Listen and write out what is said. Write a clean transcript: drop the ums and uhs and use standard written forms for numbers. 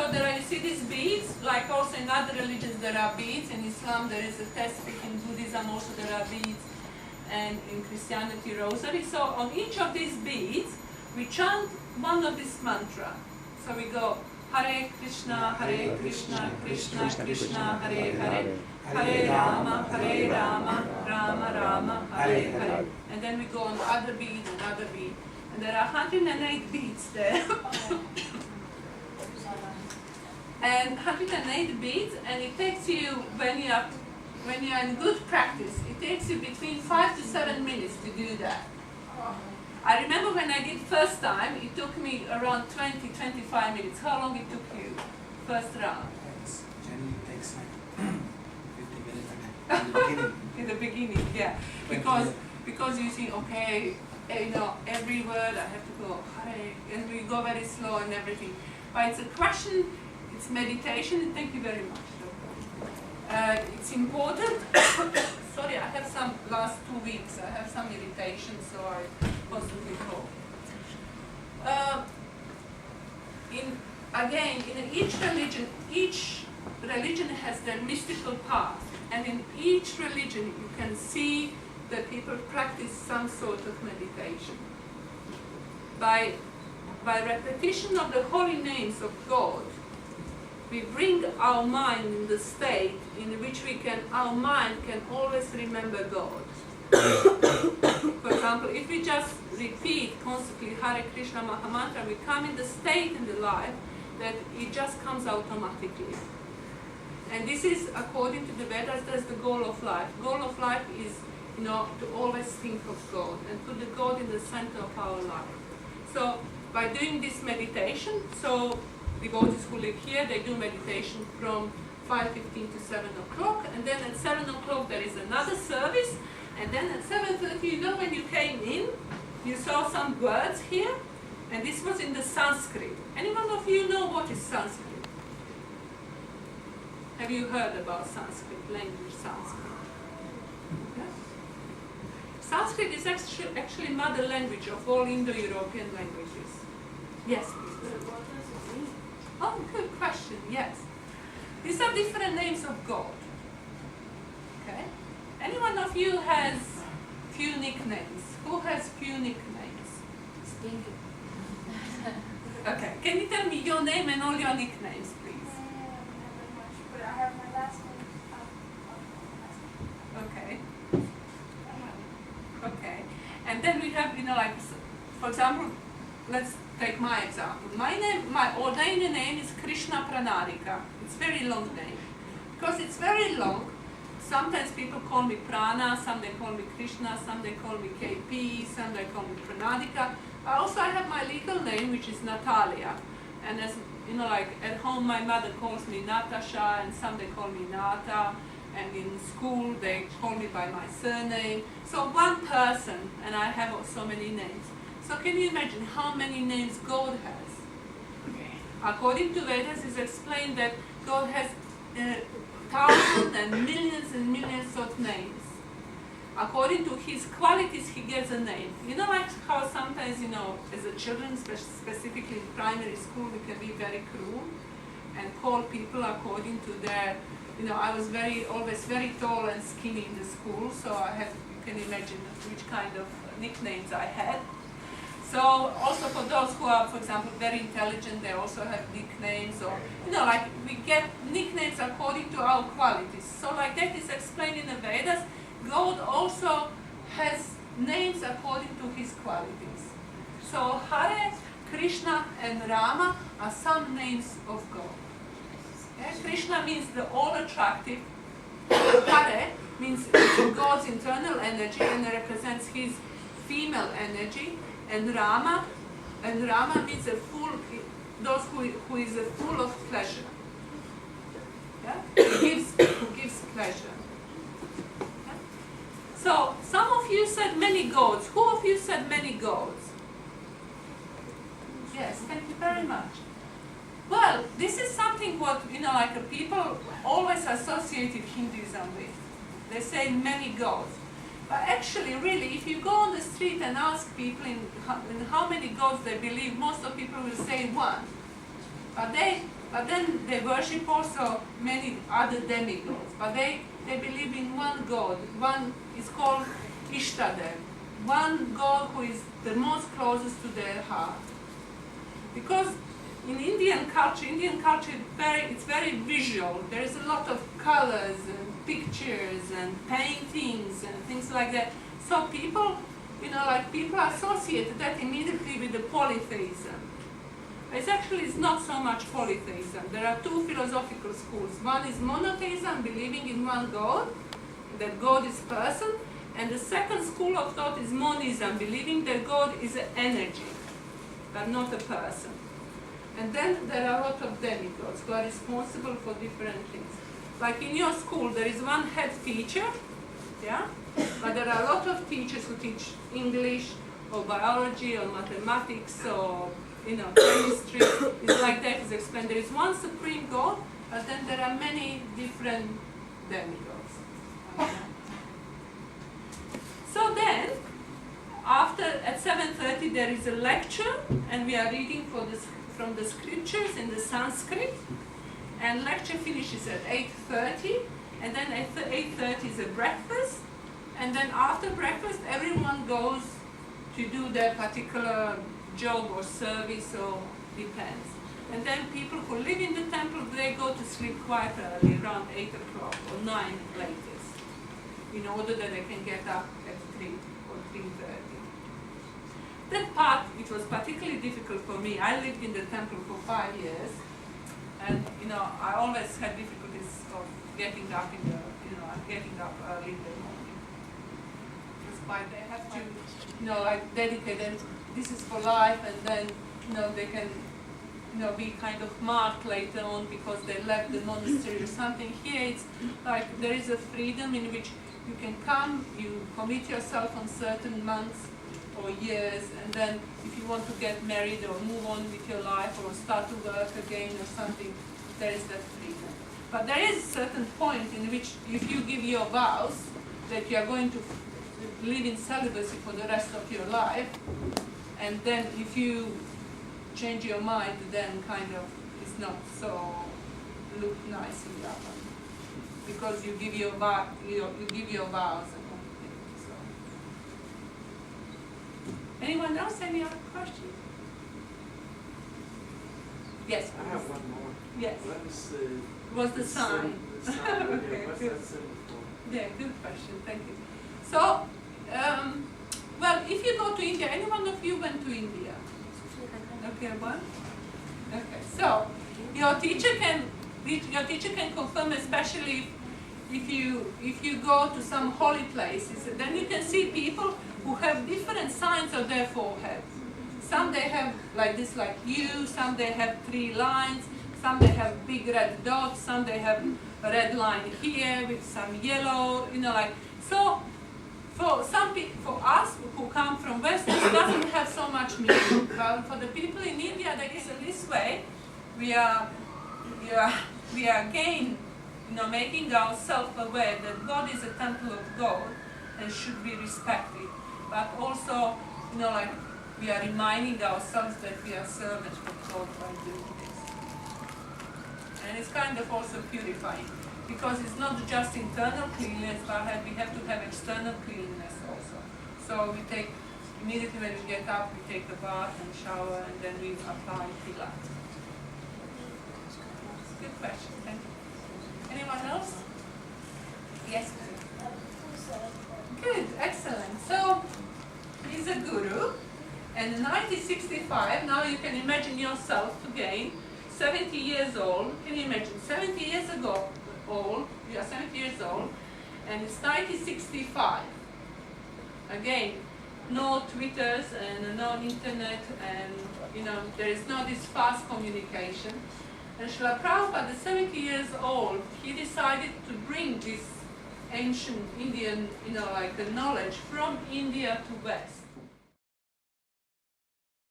So there are, you see these beads, like also in other religions there are beads. In Islam there is a tasbih, in Buddhism also there are beads, and in Christianity rosary. So on each of these beads we chant one of this mantra. So we go Hare Krishna, Krishna Krishna, Hare Hare, Hare Rama, Rama Rama, Hare Hare. And then we go on other bead and other bead. And there are 108 beads there. And 108 beads, and it takes you, when you are in good practice, it takes you between 5 to 7 minutes to do that. I remember when I did first time, it took me around 20-25 minutes. How long it took you? First round? Generally it takes like 50 minutes in the beginning. In the beginning, yeah. Because you think, okay, every word I have to go, Hare, and we go very slow and everything. But it's a question, it's meditation. Thank you very much. It's important. Sorry, I have some last 2 weeks. I have some irritation, so I constantly talk. In each religion has their mystical path, and in each religion you can see that people practice some sort of meditation. By repetition of the holy names of God, we bring our mind in the state in which our mind can always remember God. For example, if we just repeat constantly Hare Krishna Mahamantra, we come in the state in the life that it just comes automatically. And this is, according to the Vedas, that's the goal of life. Goal of life is, to always think of God and put the God in the center of our life. So by doing this meditation, so devotees who live here, they do meditation from 5:15 to 7 o'clock, and then at 7 o'clock there is another service, and then at 7:30, when you came in, you saw some words here, and this was in the Sanskrit. Anyone of you know what is Sanskrit? Have you heard about Sanskrit, language Sanskrit? Yes? Sanskrit is actually mother language of all Indo-European languages. Yes, please. Oh, good question, yes. These are different names of God. Okay? Anyone of you has few nicknames? Who has few nicknames? Stinky. Okay, can you tell me your name and all your nicknames, please? But I have my last name. Okay. Okay. And then we have, for example, let's take my example. My ordained name is Krishna Pranarika. It's a very long name. Because it's very long, sometimes people call me Prana, some they call me Krishna, some they call me KP, some they call me Pranadika. Also I have my legal name, which is Natalia. And as at home my mother calls me Natasha, and some they call me Nata. And in school they call me by my surname. So one person, and I have so many names. So can you imagine how many names God has? According to Vedas, it's explained that God has thousands and millions of names. According to his qualities, he gets a name. Like how sometimes, as a children, specifically in primary school, we can be very cruel and call people according to their, I was always very tall and skinny in the school, so you can imagine which kind of nicknames I had. So also for those who are, for example, very intelligent, they also have nicknames, or, like we get nicknames according to our qualities. So like that is explained in the Vedas. God also has names according to his qualities. So Hare, Krishna and Rama are some names of God. Okay? Krishna means the all-attractive. Hare means God's internal energy and represents his female energy. And Rama means those who is full of pleasure. Yeah? Who gives pleasure. Yeah? So some of you said many gods. Who of you said many gods? Yes, thank you very much. Well, this is something what people always associated Hinduism with. They say many gods. But actually, really, if you go on the street and ask people in how many gods they believe, most of people will say one. But But then they worship also many other demigods. But they believe in one god. One is called Ishtadev. One god who is the most closest to their heart. Because in Indian culture it's very visual. There is a lot of colors and pictures and paintings and things like that. So people, people associate that immediately with the polytheism. It's not so much polytheism. There are two philosophical schools. One is monotheism, believing in one God, that God is person. And the second school of thought is monism, believing that God is an energy, but not a person. And then there are a lot of demigods who are responsible for different things. Like in your school, there is one head teacher, yeah? But there are a lot of teachers who teach English or biology or mathematics or chemistry. It's like that is explained. There is one supreme God, but then there are many different demigods. So then, at 7:30 there is a lecture, and we are reading from the scriptures in the Sanskrit, and lecture finishes at 8:30, and then at 8:30 is a breakfast, and then after breakfast everyone goes to do their particular job or service, or depends. And then people who live in the temple, they go to sleep quite early, around 8 o'clock or 9 latest, in order that they can get up at 3 or 3:30. That part, it was particularly difficult for me. I lived in the temple for 5 years, and I always had difficulties of getting up getting up early in the morning. That's why they have to, dedicate them. This is for life, and then they can be kind of marked later on because they left the monastery or something. Here it's like there is a freedom in which you can come, you commit yourself on certain months or years, and then if you want to get married or move on with your life or start to work again or something, there is that freedom. But there is a certain point in which if you give your vows that you are going to live in celibacy for the rest of your life, and then if you change your mind, then kind of it's not so look nice in the other, because you give your vows and everything. So, anyone else? Any other questions? Yes. I have one more. Yes. What's the sign? The sign. Okay, What's good. that symbol for? Yeah, good question. Thank you. So, well, if you go to India, any one of you went to India? Okay, one. Okay, so your teacher can confirm, especially if you go to some holy places. Then you can see people who have different signs on their forehead. Some they have like this, like you. Some they have 3 lines. Some they have big red dots. Some they have a red line here with some yellow. So. For us who come from West, it doesn't have so much meaning. But for the people in India, that is in this way, we are again, making ourselves aware that God is a temple of God and should be respected. But also, we are reminding ourselves that we are servants of God by doing this. And it's kind of also purifying. Because it's not just internal cleanliness, but we have to have external cleanliness also. So we take, immediately when we get up, we take a bath and shower, and then we apply tilat. Good question, thank you. Anyone else? Yes? Good, excellent. So, he's a guru, and in 1965, now you can imagine yourself again, 70 years old. Can you imagine, 70 years ago, you are 70 years old, and it's 1965. Again, no Twitters and no internet, and there is no this fast communication. And Srila Prabhupada, 70 years old, he decided to bring this ancient Indian, knowledge from India to West.